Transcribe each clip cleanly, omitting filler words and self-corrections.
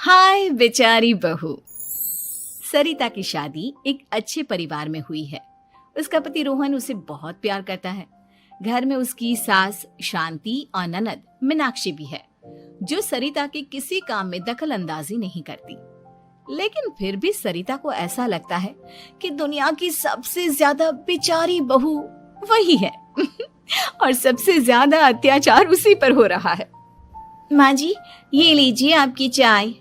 हाय बेचारी बहू। सरिता की शादी एक अच्छे परिवार में हुई है। उसका पति रोहन उसे बहुत प्यार करता है। घर में उसकी सास शांति और ननद मीनाक्षी भी है, जो सरिता के किसी काम में दखल अंदाजी नहीं करती। लेकिन फिर भी सरिता को ऐसा लगता है कि दुनिया की सबसे ज्यादा बेचारी बहू वही है और सबसे ज्यादा अत्याचार उसी पर हो रहा है। माँ जी, ये लीजिए आपकी चाय।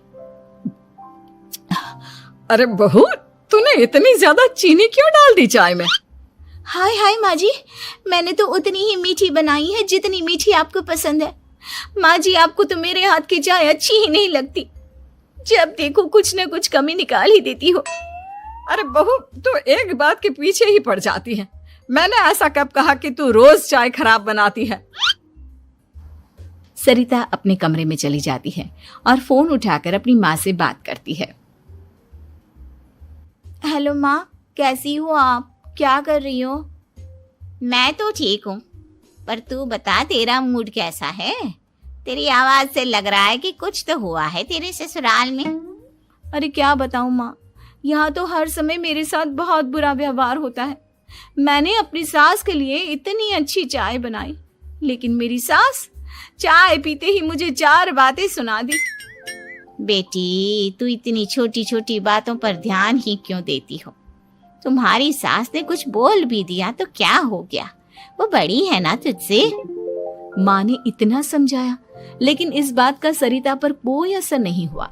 अरे बहू, तूने इतनी ज्यादा चीनी क्यों डाल दी चाय में? हाय हाय माँ जी, मैंने तो उतनी ही मीठी बनाई है जितनी मीठी आपको पसंद है। माँ जी, आपको तो मेरे हाथ की चाय अच्छी ही नहीं लगती। जब देखो कुछ न कुछ कमी निकाल ही देती हो। अरे बहू, तू एक बात के पीछे ही पड़ जाती है। मैंने ऐसा कब कहा कि तू रोज चाय खराब बनाती है? सरिता अपने कमरे में चली जाती है और फोन उठाकर अपनी माँ से बात करती है। हेलो माँ, कैसी हो आप? क्या कर रही हो? मैं तो ठीक हूँ, पर तू बता, तेरा मूड कैसा है? तेरी आवाज से लग रहा है कि कुछ तो हुआ है तेरे ससुराल में। अरे क्या बताऊँ माँ, यहाँ तो हर समय मेरे साथ बहुत बुरा व्यवहार होता है। मैंने अपनी सास के लिए इतनी अच्छी चाय बनाई, लेकिन मेरी सास चाय पीते ही मुझे 4 बातें सुना दी। बेटी, तू इतनी छोटी छोटी बातों पर ध्यान ही क्यों देती हो? तुम्हारी सास ने कुछ बोल भी दिया तो क्या हो गया? वो बड़ी है ना तुझसे। माँ ने इतना समझाया, लेकिन इस बात का सरिता पर कोई असर नहीं हुआ।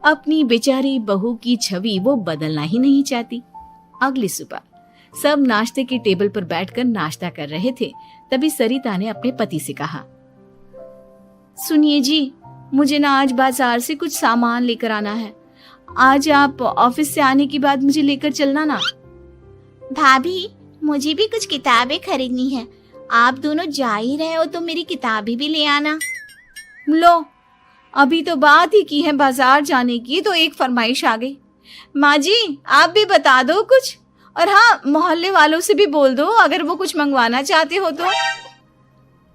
अपनी बेचारी बहू की छवि वो बदलना ही नहीं चाहती। अगली सुबह सब नाश्ते की टेबल पर बैठकर नाश्ता कर रहे थे। तभी सरिता ने अपने पति से कहा, सुनिए जी, मुझे ना आज बाजार से कुछ सामान लेकर आना है। आज आप ऑफिस से आने के बाद मुझे लेकर चलना ना। भाभी, मुझे भी कुछ किताबें खरीदनी है। आप दोनों जा ही रहे हो तो मेरी किताबें भी ले आना। लो, अभी तो बात ही की है बाजार जाने की, तो एक फरमाइश आ गई। माँ जी, आप भी बता दो कुछ, और हाँ, मोहल्ले वालों से भी बोल दो अगर वो कुछ मंगवाना चाहते हो तो।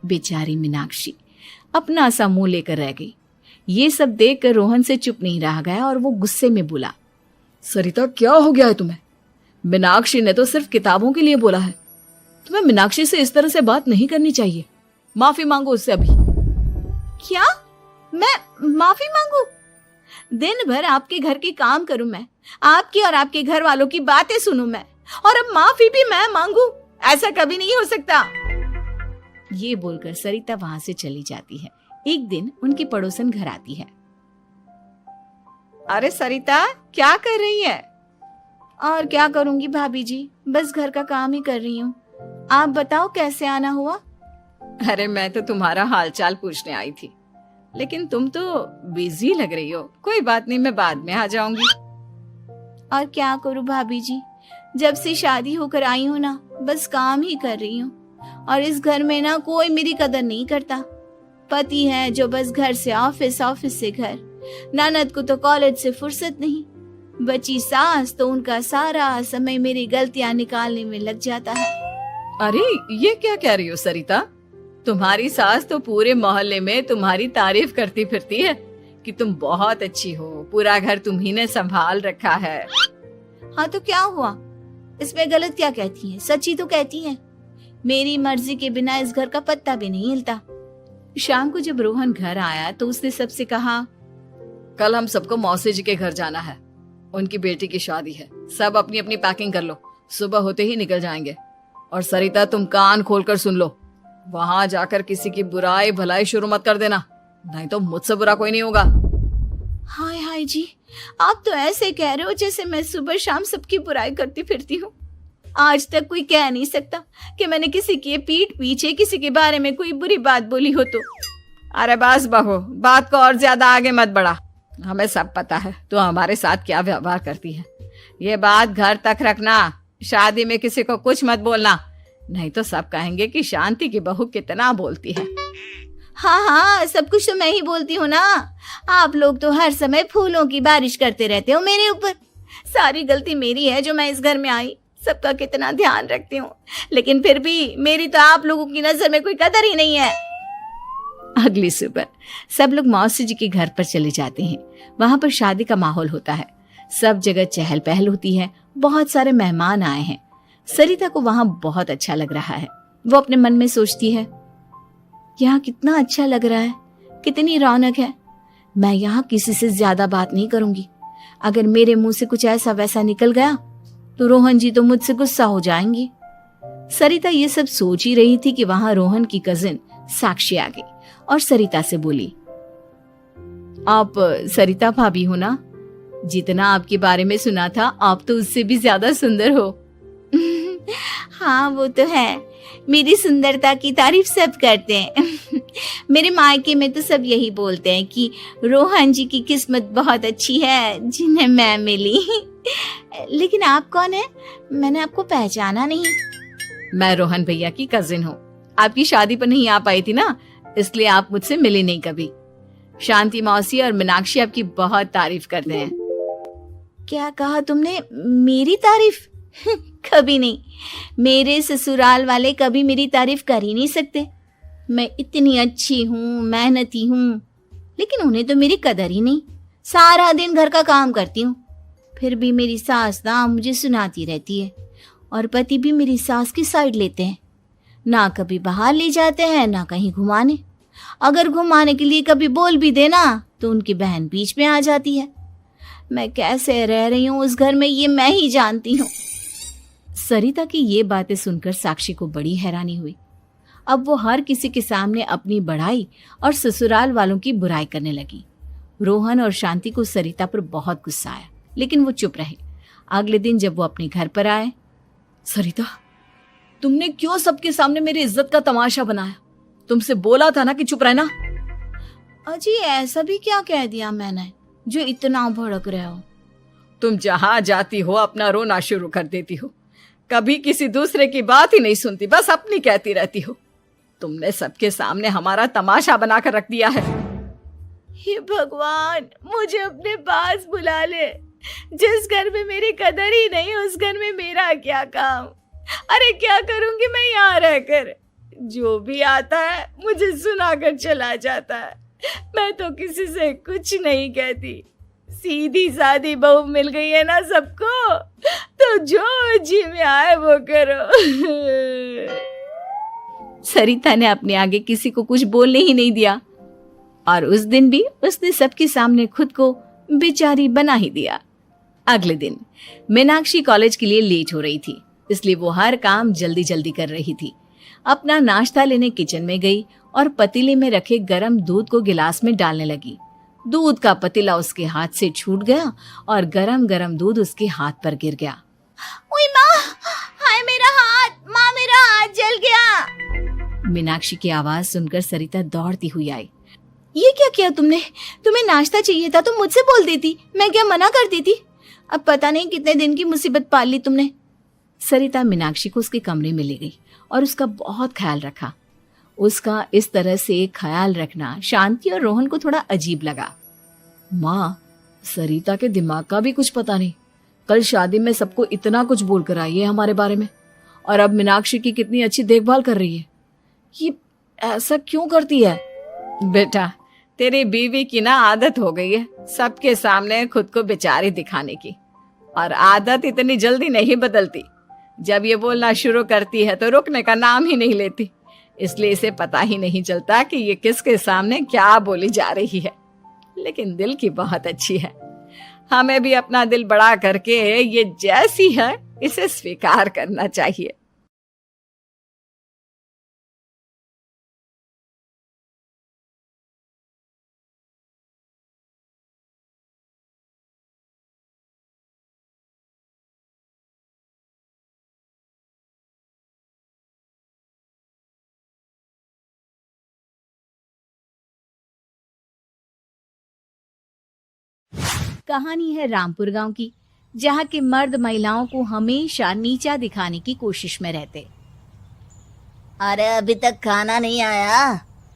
बेचारी मीनाक्षी अपना सा मुंह लेकर रह गई। ये सब देखकर रोहन से चुप नहीं रह गया और वो गुस्से में बोला, सरिता, क्या हो गया है तुम्हें? मीनाक्षी ने तो सिर्फ किताबों के लिए बोला है। तुम्हें मीनाक्षी से इस तरह से बात नहीं करनी चाहिए। माफी मांगो उससे अभी। क्या? मैं माफी मांगू? दिन भर आपके घर के काम करूं मैं, आपकी और आपके घर वालों की बातें सुनूं मैं, और अब माफी भी मैं मांगू? ऐसा कभी नहीं हो सकता। ये बोलकर सरिता वहां से चली जाती है। एक दिन उनकी पड़ोसन घर आती है। अरे सरिता, क्या कर रही है? और क्या करूंगी भाभी जी, बस घर का काम ही कर रही हूँ। आप बताओ कैसे आना हुआ? अरे मैं तो तुम्हारा हालचाल पूछने आई थी, लेकिन तुम तो बिजी लग रही हो। कोई बात नहीं, मैं बाद में आ जाऊंगी। और क्या करूँ भाभी जी, जब से शादी होकर आई हूँ ना, बस काम ही कर रही हूँ। और इस घर में ना कोई मेरी कदर नहीं करता। पति है जो बस घर से ऑफिस, ऑफिस से घर। ननद को तो कॉलेज से फुर्सत नहीं। बची सास तो उनका सारा समय मेरी गलतियां निकालने में लग जाता है। अरे ये क्या कह रही हो सरिता? तुम्हारी सास तो पूरे मोहल्ले में तुम्हारी तारीफ करती फिरती है कि तुम बहुत अच्छी हो, पूरा घर तुम्ही ने संभाल रखा है। हाँ तो क्या हुआ? इसमें गलत क्या कहती है? सच्ची तो कहती है। मेरी मर्जी के बिना इस घर का पत्ता भी नहीं हिलता। शाम को जब रोहन घर आया तो उसने सबसे कहा, कल हम सबको मौसी जी के घर जाना है। उनकी बेटी की शादी है। सब अपनी अपनी पैकिंग कर लो, सुबह होते ही निकल जाएंगे। और सरिता, तुम कान खोलकर सुन लो, वहां जाकर किसी की बुराई भलाई शुरू मत कर देना, नहीं तो मुझसे बुरा कोई नहीं होगा। हाय हाय जी, आप तो ऐसे कह रहे हो जैसे मैं सुबह शाम सबकी बुराई करती फिरती हूँ। आज तक कोई कह नहीं सकता कि मैंने किसी की पीठ पीछे किसी के बारे में कोई बुरी बात बोली हो तो। अरे बस बहू, बात को और ज्यादा आगे मत बढ़ा। हमें सब पता है तू हमारे साथ क्या व्यवहार करती है। ये बात घर तक रखना, शादी में किसी को कुछ मत बोलना, नहीं तो सब कहेंगे कि शांति की बहू कितना बोलती है। हाँ हाँ, सब कुछ तो मैं ही बोलती हूँ ना। आप लोग तो हर समय फूलों की बारिश करते रहते हो मेरे ऊपर। सारी गलती मेरी है जो मैं इस घर में आई। सबका कितना ध्यान रखती हूँ, लेकिन फिर भी मेरी तो आप लोगों की नजर में कोई कदर ही नहीं है। अगली सुबह सब लोग मौसी जी के घर पर चले जाते हैं। वहां पर शादी का माहौल होता है, सब जगह चहल पहल होती है, बहुत सारे मेहमान आए हैं। सरिता को वहां बहुत अच्छा लग रहा है। वो अपने मन में सोचती है, यहाँ कितना अच्छा लग रहा है, कितनी रौनक है। मैं यहाँ किसी से ज्यादा बात नहीं करूंगी। अगर मेरे मुंह से कुछ ऐसा वैसा निकल गया तो रोहन जी तो मुझसे गुस्सा हो जाएंगी। सरिता ये सब सोच ही रही थी कि वहां रोहन की कजिन साक्षी आ गई और सरिता से बोली, आप सरिता भाभी हो ना? जितना आपके बारे में सुना था आप तो उससे भी ज्यादा सुंदर हो। हाँ वो तो है, मेरी सुंदरता की तारीफ सब करते हैं। मेरे मायके में तो सब यही बोलते हैं कि रोहन जी की किस्मत बहुत अच्छी है जिन्हें मैं मिली। लेकिन आप कौन है? मैंने आपको पहचाना नहीं। मैं रोहन भैया की कजिन हूँ। आपकी शादी पर नहीं आ पाई थी ना, इसलिए आप मुझसे मिले नहीं कभी। शांति मौसी और मीनाक्षी आपकी बहुत तारीफ करते हैं। क्या कहा तुमने? मेरी तारीफ? कभी नहीं। मेरे ससुराल वाले कभी मेरी तारीफ कर ही नहीं सकते। मैं इतनी अच्छी हूँ, मेहनती हूँ, लेकिन उन्हें तो मेरी कदर ही नहीं। सारा दिन घर का काम करती हूँ, फिर भी मेरी सास ना मुझे सुनाती रहती है और पति भी मेरी सास की साइड लेते हैं। ना कभी बाहर ले जाते हैं, ना कहीं घुमाने। अगर घुमाने के लिए कभी बोल भी देना तो उनकी बहन बीच में आ जाती है। मैं कैसे रह रही हूँ उस घर में ये मैं ही जानती हूँ। सरिता की ये बातें सुनकर साक्षी को बड़ी हैरानी हुई। अब वो हर किसी के सामने अपनी बढ़ाई और ससुराल वालों की बुराई करने लगी। रोहन और शांति को सरिता पर बहुत गुस्सा आया, लेकिन वो चुप रहे। अगले दिन जब वो अपने घर पर आए, सरिता, तुमने क्यों सबके सामने मेरी इज्जत का तमाशा बनाया? तुमसे बोला था ना कि चुप रहना। अजी ऐसा भी क्या कह दिया मैंने जो इतना भड़क रहे हो? तुम जहां जाती हो अपना रोना शुरू कर देती हो, कभी किसी दूसरे की बात ही नहीं सुनती, बस अपनी कहती रहती हो। तुमने सबके सामने हमारा तमाशा बनाकर रख दिया है। हे भगवान, मुझे अपने पास बुला ले। जिस घर में मेरी कदर ही नहीं उस घर में मेरा क्या काम? अरे क्या करूंगी मैं यहाँ रहकर? जो भी आता है मुझे सुनाकर चला जाता है। मैं तो किसी से कुछ नहीं कहती। सीधी सादी बहू मिल गई है ना सबको, तो जो जी में आए वो करो। सरिता ने अपने आगे किसी को कुछ बोलने ही नहीं दिया और उस दिन भी उसने सबके सामने खुद को बेचारी बना ही दिया। अगले दिन मीनाक्षी कॉलेज के लिए लेट हो रही थी, इसलिए वो हर काम जल्दी जल्दी कर रही थी। अपना नाश्ता लेने किचन में गई और पतीले में रखे गरम दूध को गिलास में डालने लगी। दूध का पतीला उसके हाथ से छूट गया और गरम गरम दूध उसके हाथ पर गिर गया। ओए माँ, हाय मेरा हाथ, माँ मेरा हाथ जल गया। मीनाक्षी की आवाज सुनकर सरिता दौड़ती हुई आई। ये क्या किया तुमने? तुम्हें नाश्ता चाहिए था तो मुझसे बोल देती, मैं क्या मना करती थी? अब पता नहीं कितने दिन की मुसीबत पाल ली तुमने। सरिता मीनाक्षी को उसके कमरे में ले गई और उसका बहुत ख्याल रखा। उसका इस तरह से ख्याल रखना शांति और रोहन को थोड़ा अजीब लगा। माँ, सरिता के दिमाग का भी कुछ पता नहीं। कल शादी में सबको इतना कुछ बोल कर आई है हमारे बारे में, और अब मीनाक्षी की कितनी अच्छी देखभाल कर रही है। ये ऐसा क्यों करती है? बेटा, तेरी बीवी की ना आदत हो गई है सबके सामने खुद को बेचारी दिखाने की, और आदत इतनी जल्दी नहीं बदलती। जब ये बोलना शुरू करती है तो रुकने का नाम ही नहीं लेती, इसलिए इसे पता ही नहीं चलता कि ये किसके सामने क्या बोली जा रही है। लेकिन दिल की बहुत अच्छी है। हमें भी अपना दिल बड़ा करके ये जैसी है इसे स्वीकार करना चाहिए। कहानी है रामपुर गांव की, जहाँ के मर्द महिलाओं को हमेशा नीचा दिखाने की कोशिश में रहते। अरे अभी तक खाना नहीं आया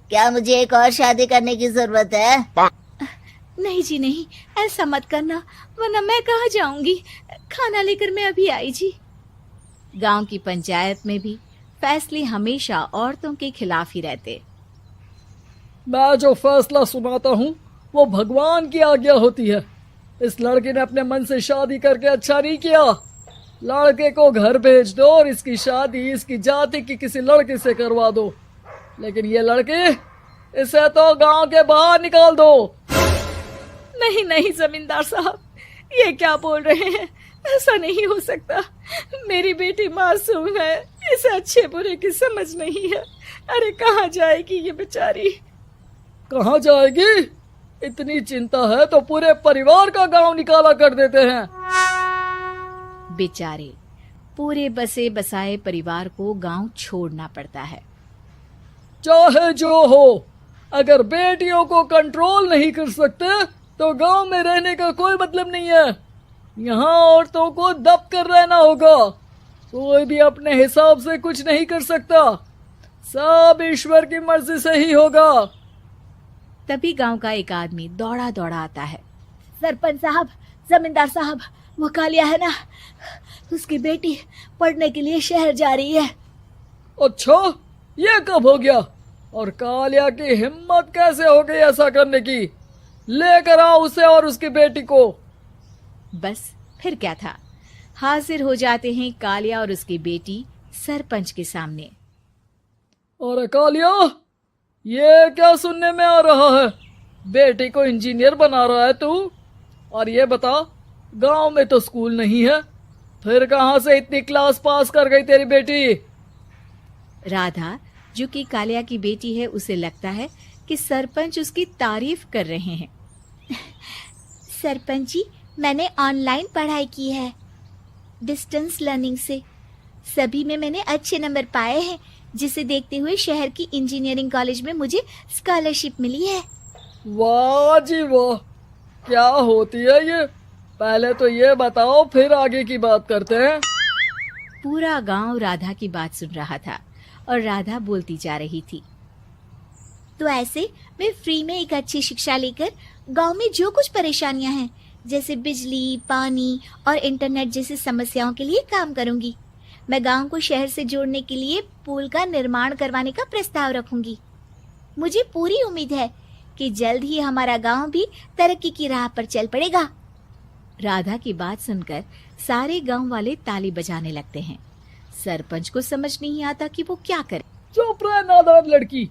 क्या? मुझे एक और शादी करने की जरूरत है। नहीं जी नहीं, ऐसा मत करना, वरना मैं कहाँ जाऊंगी। खाना लेकर मैं अभी आई जी। गांव की पंचायत में भी फैसले हमेशा औरतों के खिलाफ ही रहते। मैं जो फैसला सुनाता हूँ वो भगवान की आज्ञा होती है। इस लड़के ने अपने मन से शादी करके अच्छा नहीं किया। लड़के को घर भेज दो और इसकी शादी इसकी जाति की किसी लड़के से करवा दो। लेकिन ये लड़के, इसे तो गांव के बाहर निकाल दो। नहीं नहीं जमींदार साहब, ये क्या बोल रहे हैं? ऐसा नहीं हो सकता। मेरी बेटी मासूम है, इसे अच्छे बुरे की समझ नहीं है। अरे कहाँ जाएगी ये बेचारी? कहाँ जाएगी? इतनी चिंता है तो पूरे परिवार का गांव निकाला कर देते हैं। बेचारे पूरे बसे बसाए परिवार को गांव छोड़ना पड़ता है। चाहे जो हो, अगर बेटियों को कंट्रोल नहीं कर सकते तो गांव में रहने का कोई मतलब नहीं है। यहाँ औरतों को दब कर रहना होगा। कोई भी अपने हिसाब से कुछ नहीं कर सकता, सब ईश्वर की मर्जी से ही होगा। तभी गांव का एक आदमी दौड़ा दौड़ा आता है। सरपंच साहब, जमींदार साहब, वो कालिया है ना, उसकी बेटी पढ़ने के लिए शहर जा रही है। अच्छा, ये कब हो गया? और कालिया की हिम्मत कैसे हो गई ऐसा करने की? लेकर आओ उसे और उसकी बेटी को। बस फिर क्या था, हाजिर हो जाते हैं कालिया और उसकी बेटी सरपंच के सामने। अरे कालिया, ये क्या सुनने में आ रहा है? बेटी को इंजीनियर बना रहा है तू? और ये बता, गांव में तो स्कूल नहीं है, फिर कहां से इतनी क्लास पास कर गई तेरी बेटी? राधा, जो कि कालिया की बेटी है, उसे लगता है कि सरपंच उसकी तारीफ कर रहे हैं। सरपंच जी, मैंने ऑनलाइन पढ़ाई की है, डिस्टेंस लर्निंग से। सभी में मैंने अच्छे नंबर पाए हैं, जिसे देखते हुए शहर की इंजीनियरिंग कॉलेज में मुझे स्कॉलरशिप मिली है। वाह जी वाह, क्या होती है ये? पहले तो ये बताओ, फिर आगे की बात करते हैं। पूरा गांव राधा की बात सुन रहा था और राधा बोलती जा रही थी। तो ऐसे मैं फ्री में एक अच्छी शिक्षा लेकर गांव में जो कुछ परेशानियां हैं, जैसे बिजली, पानी और इंटरनेट जैसी समस्याओं के लिए काम करूंगी। मैं गांव को शहर से जोड़ने के लिए पुल का निर्माण करवाने का प्रस्ताव रखूंगी। मुझे पूरी उम्मीद है कि जल्द ही हमारा गांव भी तरक्की की राह पर चल पड़ेगा। राधा की बात सुनकर सारे गांव वाले ताली बजाने लगते हैं। सरपंच को समझ नहीं आता कि वो क्या करे। चुप रह नादान लड़की,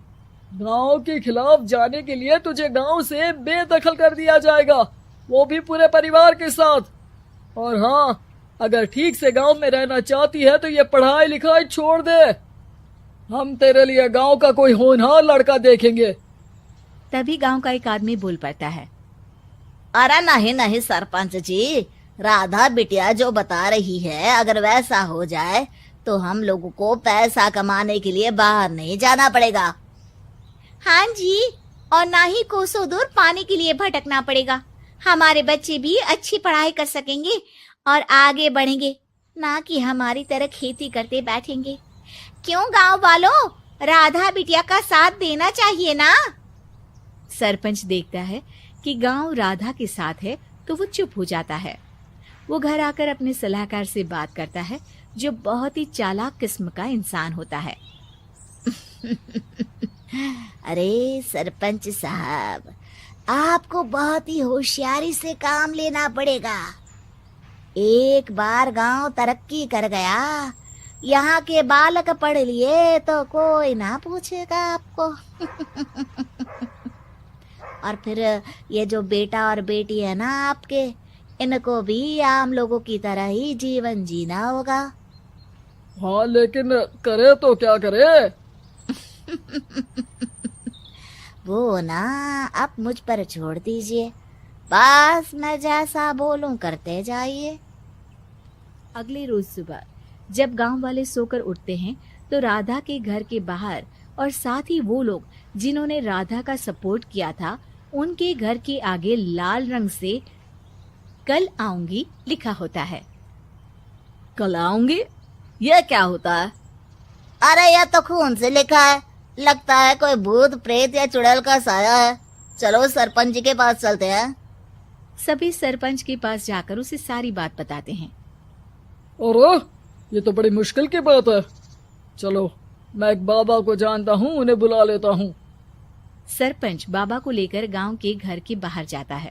गांव के खिलाफ जाने के लिए तुझे गांव से बेदखल कर दिया जाएगा, वो भी पूरे परिवार के साथ। और हाँ, अगर ठीक से गांव में रहना चाहती है तो ये पढ़ाई लिखाई छोड़ दे। हम तेरे लिए गांव का कोई होनहार लड़का देखेंगे। तभी गांव का एक आदमी बोल पड़ता है। अरे नहीं नहीं सरपंच जी, राधा बिटिया जो बता रही है, अगर वैसा हो जाए तो हम लोगों को पैसा कमाने के लिए बाहर नहीं जाना पड़ेगा। हाँ जी, और ना ही कोसों दूर पानी के लिए भटकना पड़ेगा। हमारे बच्चे भी अच्छी पढ़ाई कर सकेंगे और आगे बढ़ेंगे, ना कि हमारी तरह खेती करते बैठेंगे। क्यों गांव वालों, राधा बिटिया का साथ देना चाहिए ना। सरपंच देखता है कि गांव राधा के साथ है तो वो चुप हो जाता है। वो घर आकर अपने सलाहकार से बात करता है, जो बहुत ही चालाक किस्म का इंसान होता है। अरे सरपंच साहब, आपको बहुत ही होशियारी से काम लेना पड़ेगा। एक बार गांव तरक्की कर गया, यहाँ के बालक पढ़ लिए तो कोई ना पूछेगा आपको। और फिर ये जो बेटा और बेटी है ना आपके, इनको भी आम लोगों की तरह ही जीवन जीना होगा। हाँ, लेकिन करे तो क्या करे? वो ना आप मुझ पर छोड़ दीजिए, बस मैं जैसा बोलूं करते जाइए। अगले रोज सुबह जब गांव वाले सोकर उठते हैं तो राधा के घर के बाहर और साथ ही वो लोग जिन्होंने राधा का सपोर्ट किया था, उनके घर के आगे लाल रंग से कल आऊंगी लिखा होता है। कल आऊंगी? यह क्या होता है? अरे यह तो खून से लिखा है, लगता है कोई भूत प्रेत या चुड़ैल का साया है। चलो सरपंच जी के पास चलते हैं। सभी सरपंच के पास जाकर उसे सारी बात बताते हैं। और ये तो बड़ी मुश्किल की बात है। चलो, मैं एक बाबा को जानता हूँ, उन्हें बुला लेता हूँ। सरपंच बाबा को लेकर गांव के घर के बाहर जाता है।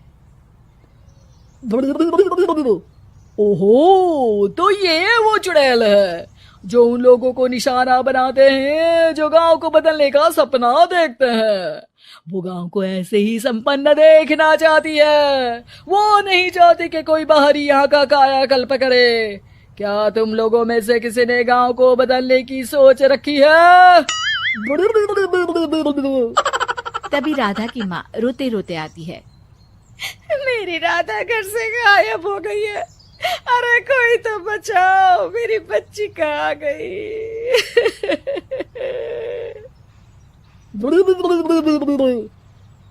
ओहो, तो ये वो चुड़ैल है जो उन लोगों को निशाना बनाते हैं जो गांव को बदलने का सपना देखते हैं। वो गांव को ऐसे ही संपन्न देखना चाहती है। वो नहीं चाहती कि कोई बाहरी यहाँ का कायाकल्प करे। क्या तुम लोगों में से किसी ने गांव को बदलने की सोच रखी है? तभी राधा की माँ रोते रोते आती है। मेरी राधा घर से गायब हो गई है। अरे कोई तो बचाओ, मेरी बच्ची कहाँ गई?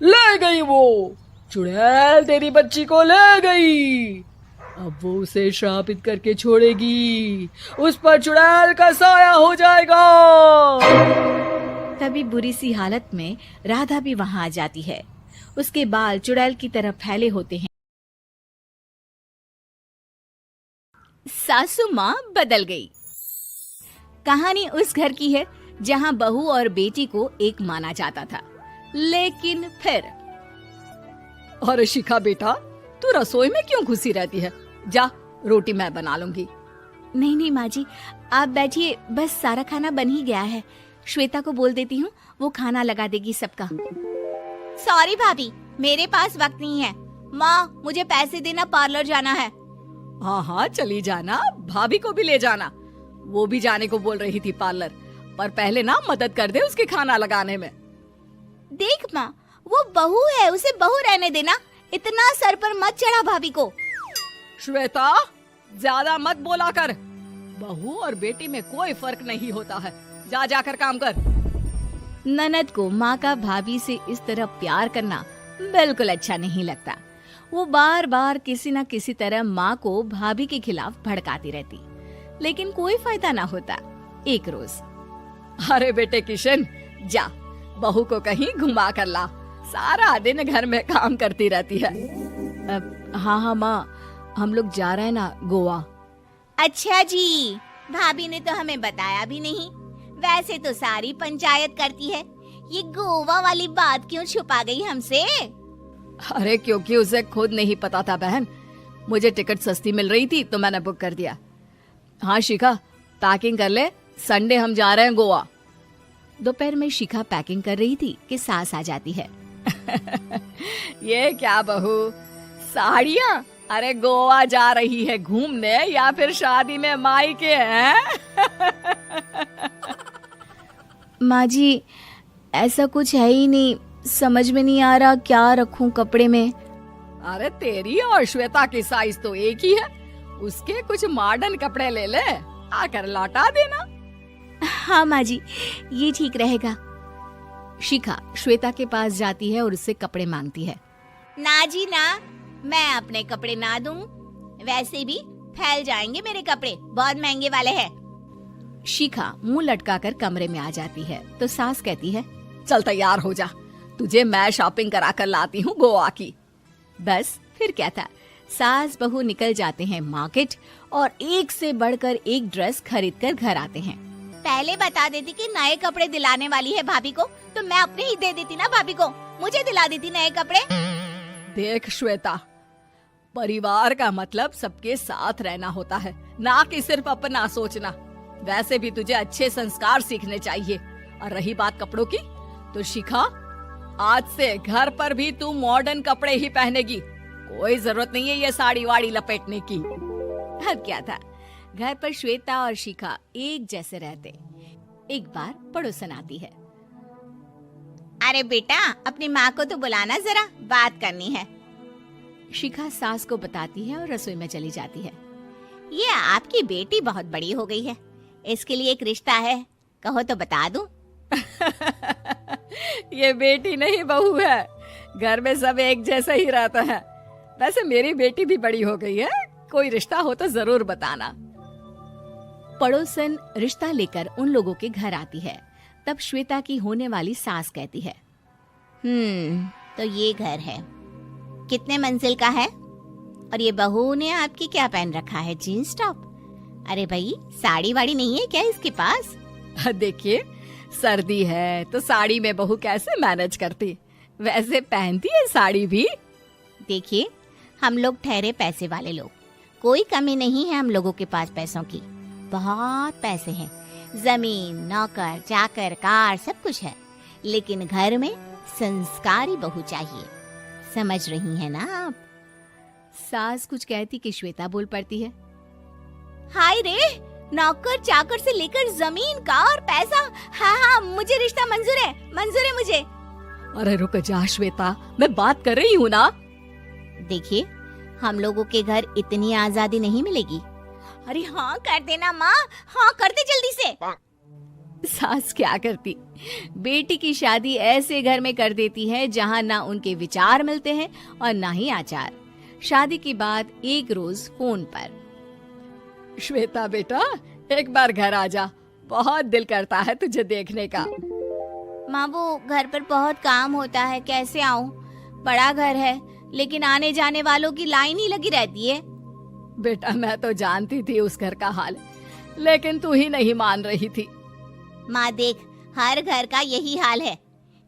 ले गई वो चुड़ैल, तेरी बच्ची को ले गई। अब वो उसे श्रापित करके छोड़ेगी। उस पर चुड़ैल का साया हो जाएगा। तभी बुरी सी हालत में राधा भी वहां आ जाती है। उसके बाल चुड़ैल की तरह फैले होते हैं। सासू माँ बदल गई। कहानी उस घर की है जहां बहू और बेटी को एक माना जाता था, लेकिन फिर अरे शिखा बेटा, तू रसोई में क्यों घुसी रहती है? जा, रोटी मैं बना लूंगी। नहीं माँ जी, आप बैठिए, बस सारा खाना बन ही गया है। श्वेता को बोल देती हूँ, वो खाना लगा देगी सबका। सॉरी भाभी, मेरे पास वक्त नहीं है। माँ, मुझे पैसे देना, पार्लर जाना है। हाँ, चली जाना, भाभी को भी ले जाना। वो भी जाने को बोल रही थी पार्लर, पर पहले ना मदद कर दे उसके खाना लगाने में। देख माँ, वो बहू है, उसे बहू रहने देना। इतना सर पर मत चढ़ा भाभी को। श्वेता, ज्यादा मत बोला कर। बहू और बेटी में कोई फर्क नहीं होता है। जाकर काम कर। ननद को माँ का भाभी से इस तरह प्यार करना बिल्कुल अच्छा नहीं लगता। वो बार बार किसी न किसी तरह माँ को भाभी के खिलाफ भड़काती रहती, लेकिन कोई फायदा ना होता। एक रोज, अरे बेटे किशन, जा बहू को कहीं घुमा कर ला। सारा दिन घर में काम करती रहती है। हाँ माँ, हम लोग जा रहे हैं ना गोवा। अच्छा जी, भाभी ने तो हमें बताया भी नहीं। वैसे तो सारी पंचायत करती है, ये गोवा वाली बात क्यों छुपा गई हमसे? अरे क्योंकि उसे खुद नहीं पता था बहन। मुझे टिकट सस्ती मिल रही थी तो मैंने बुक कर दिया। हाँ शिखा, पैकिंग कर ले, संडे हम जा रहे हैं गोवा। दोपहर में शिखा पैकिंग कर रही थी कि सास आ जाती है। ये क्या बहू, साड़ियाँ? अरे गोवा जा रही है घूमने या फिर शादी में मायके हैं? माँ जी, ऐसा कुछ है ही नहीं, समझ में नहीं आ रहा क्या रखूं कपड़े में। अरे तेरी और श्वेता की साइज तो एक ही है। उसके कुछ मॉडर्न कपड़े ले ले, आकर लौटा देना। हाँ माँ जी, ये ठीक रहेगा। शिखा श्वेता के पास जाती है और उससे कपड़े मांगती है। ना जी ना, मैं अपने कपड़े ना दूं। वैसे भी फैल जाएंगे मेरे कपड़े, बहुत महंगे वाले हैं। शिखा मुंह लटकाकर कमरे में आ जाती है तो सास कहती है, चल तैयार हो जा, तुझे मैं शॉपिंग करा कर लाती हूँ गोवा की। बस फिर क्या था, सास बहू निकल जाते हैं मार्केट और एक से बढ़कर एक ड्रेस खरीद कर घर आते हैं। पहले बता देती कि नए कपड़े दिलाने वाली है भाभी को, तो मैं अपने ही दे देती ना भाभी को, मुझे दिला देती नए कपड़े। देख श्वेता, परिवार का मतलब सबके साथ रहना होता है, ना कि सिर्फ अपना सोचना। वैसे भी तुझे अच्छे संस्कार सीखने चाहिए। और रही बात कपड़ों की, तो शिखा, आज से घर पर भी तू मॉडर्न कपड़े ही पहनेगी। कोई जरूरत नहीं है ये साड़ी वाड़ी लपेटने की। अब क्या था, घर पर श्वेता और शिखा एक जैसे रहते। एक बार पड़ोसन आती है। अरे बेटा, अपनी माँ को तो बुलाना जरा, बात करनी है। शिखा सास को बताती है और रसोई में चली जाती है। ये आपकी बेटी बहुत बड़ी हो गई है, इसके लिए एक रिश्ता है, कहो तो बता दूं। ये बेटी नहीं बहू है, घर में सब एक जैसा ही रहता है। वैसे मेरी बेटी भी बड़ी हो गई है, कोई रिश्ता हो तो जरूर बताना। पड़ोसन रिश्ता लेकर उन लोगों के घर आती है। तब श्वेता की होने वाली सास कहती है, तो ये घर है, कितने मंजिल का है? और ये बहू ने आपकी क्या पहन रखा है, जीन्स टॉप? अरे भाई, साड़ी वाड़ी नहीं है क्या इसके पास? देखिए, सर्दी है तो साड़ी में बहू कैसे मैनेज करती? वैसे पहनती है साड़ी भी? देखिए, हम लोग ठहरे पैसे वाले लोग, कोई कमी नहीं है हम लोगों के पास पैसों की। बहुत पैसे हैं, जमीन, नौकर चाकर, कार, सब कुछ है, लेकिन घर में संस्कारी बहू चाहिए। समझ रही हैं ना आप? सास कुछ कहती कि श्वेता बोल पड़ती है, हाय रे, नौकर चाकर से लेकर जमीन, कार, पैसा, हाँ, मुझे रिश्ता मंजूर है मुझे। अरे रुक जा श्वेता, मैं बात कर रही हूँ ना। देखिए, हम लोगों के घर इतनी आजादी नहीं मिलेगी। अरे हाँ कर देना माँ, हाँ कर दे जल्दी से। सास क्या करती, बेटी की शादी ऐसे घर में कर देती है जहाँ ना उनके विचार मिलते हैं और ना ही आचार। शादी के बाद एक रोज फोन पर, श्वेता बेटा, एक बार घर आ जा, बहुत दिल करता है तुझे देखने का। माँ, वो घर पर बहुत काम होता है, कैसे आऊँ? बड़ा घर है, लेकिन आने जाने वालों की लाइन ही लगी रहती है। बेटा मैं तो जानती थी उस घर का हाल, लेकिन तू ही नहीं मान रही थी। माँ देख, हर घर का यही हाल है।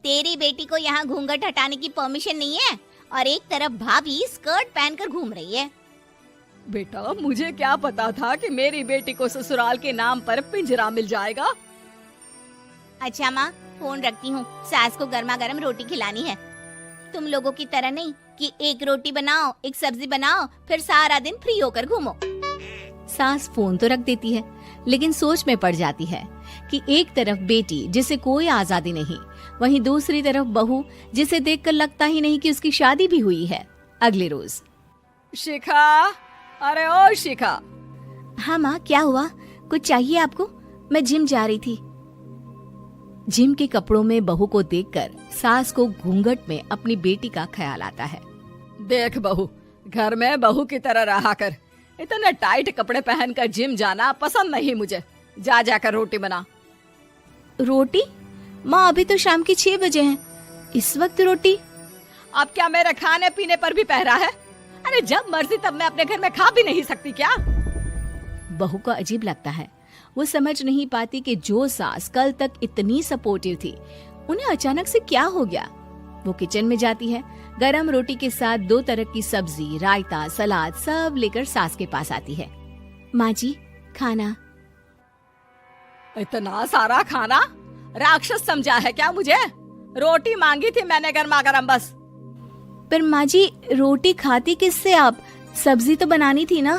तेरी बेटी को यहाँ घूंघट हटाने की परमिशन नहीं है और एक तरफ भाभी स्कर्ट पहनकर घूम रही है। बेटा मुझे क्या पता था कि मेरी बेटी को ससुराल के नाम पर पिंजरा मिल जाएगा। अच्छा माँ, फोन रखती हूँ, सास को गर्मा गर्म रोटी खिलानी है। तुम लोगों की तरह नहीं कि एक रोटी बनाओ, एक सब्जी बनाओ, फिर सारा दिन फ्री होकर घूमो। सास फोन तो रख देती है, लेकिन सोच में पड़ जाती है कि एक तरफ बेटी जिसे कोई आजादी नहीं, वहीं दूसरी तरफ बहू जिसे देखकर लगता ही नहीं कि उसकी शादी भी हुई है। अगले रोज, शिखा, अरे ओ शिखा। हाँ माँ, क्या हुआ? कुछ चाहिए आपको? मैं जिम जा रही थी। जिम के कपड़ों में बहू को देखकर सास को घूंघट में अपनी बेटी का ख्याल आता है। देख बहू, घर में बहू की तरह रहा कर, इतने टाइट कपड़े पहनकर जिम जाना पसंद नहीं मुझे। जा जाकर रोटी बना। रोटी? माँ, अभी तो शाम के 6 बजे हैं, इस वक्त रोटी? अब क्या मेरे खाने पीने पर भी पहरा है? अरे जब मर्जी तब मैं अपने घर में खा भी नहीं सकती क्या? बहू को अजीब लगता है। वो समझ नहीं पाती कि जो सास कल तक इतनी सपोर्टिव थी, उन्हें अचानक से क्या हो गया। वो किचन में जाती है, गरम रोटी के साथ 2 तरह की सब्जी, रायता, सलाद सब लेकर सास के पास आती है। माँ जी, खाना। इतना सारा खाना? राक्षस समझा है क्या मुझे? रोटी मांगी थी मैंने गर्मा गर्म बस। पर माँ जी, रोटी खाती किससे आप? सब्जी तो बनानी थी ना।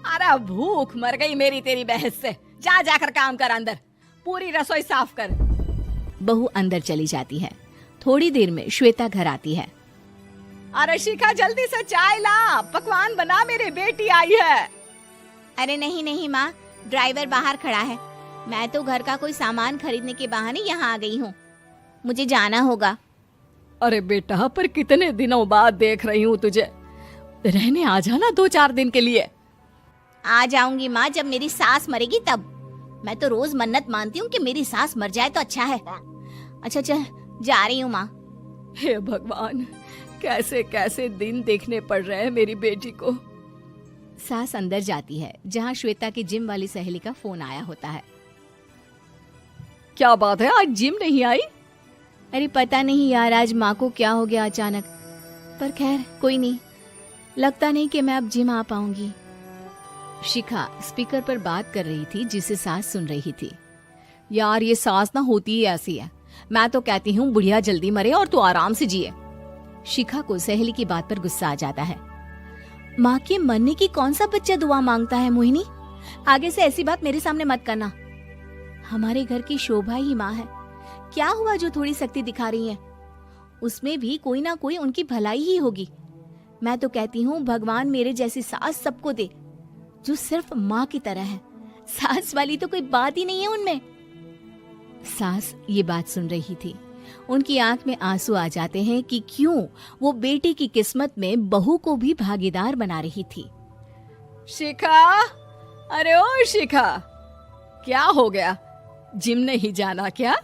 अरे भूख मर गई मेरी तेरी बहस से। जा जाकर काम कर, अंदर पूरी रसोई साफ कर। बहू अंदर चली जाती है। थोड़ी देर में श्वेता घर आती है। अरे शिखा, जल्दी से चाय ला, पकवान बना, मेरी बेटी आई है। अरे नहीं नहीं माँ, ड्राइवर बाहर खड़ा है। मैं तो घर का कोई सामान खरीदने के बहाने यहाँ आ गई हूँ, मुझे जाना होगा। अरे बेटा, पर कितने दिनों बाद देख रही हूँ तुझे, रहने आ जाना 2-4 दिन के लिए। आ जाऊंगी माँ, जब मेरी सास मरेगी तब। मैं तो रोज मन्नत मानती हूँ कि मेरी सास मर जाए तो अच्छा है। अच्छा चल, जा रही हूँ माँ। हे भगवान, कैसे कैसे दिन देखने पड़ रहे हैं मेरी बेटी को। सास अंदर जाती है, जहाँ श्वेता की जिम वाली सहेली का फोन आया होता है। क्या बात है, आज जिम नहीं आई? अरे पता नहीं यार, आज माँ को क्या हो गया अचानक। पर खैर कोई नहीं, लगता नहीं कि मैं अब जिम आ पाऊंगी। शिखा स्पीकर पर बात कर रही थी, जिसे सास सुन रही थी। यार ये सास ना होती ही ऐसी है। मैं तो कहती हूँ बुढ़िया जल्दी मरे और तू आराम से जिए। शिखा को सहेली की बात पर गुस्सा आ जाता है। माँ के मरने की कौन सा बच्चा दुआ मांगता है मोहिनी? आगे से ऐसी बात मेरे सामने मत करना। हमारे घर की शोभा ही माँ है। क्या हुआ जो थोड़ी सख्ती दिखा रही है? उसमें भी कोई ना कोई उनकी भलाई ही होगी। मैं तो कहती हूँ भगवान मेरे जैसी सास सबको दे, जो सिर्फ माँ की तरह है। सास वाली तो कोई बात ही नहीं है उनमें। सास ये बात सुन रही थी। उनकी आंख में आंसू आ जाते हैं कि क्यों वो बेटी की किस्मत में बहू को भी भागीदार बना रही थी। शिखा, अरे ओ शिखा, क्या हो गया? जिम नहीं जाना क्या?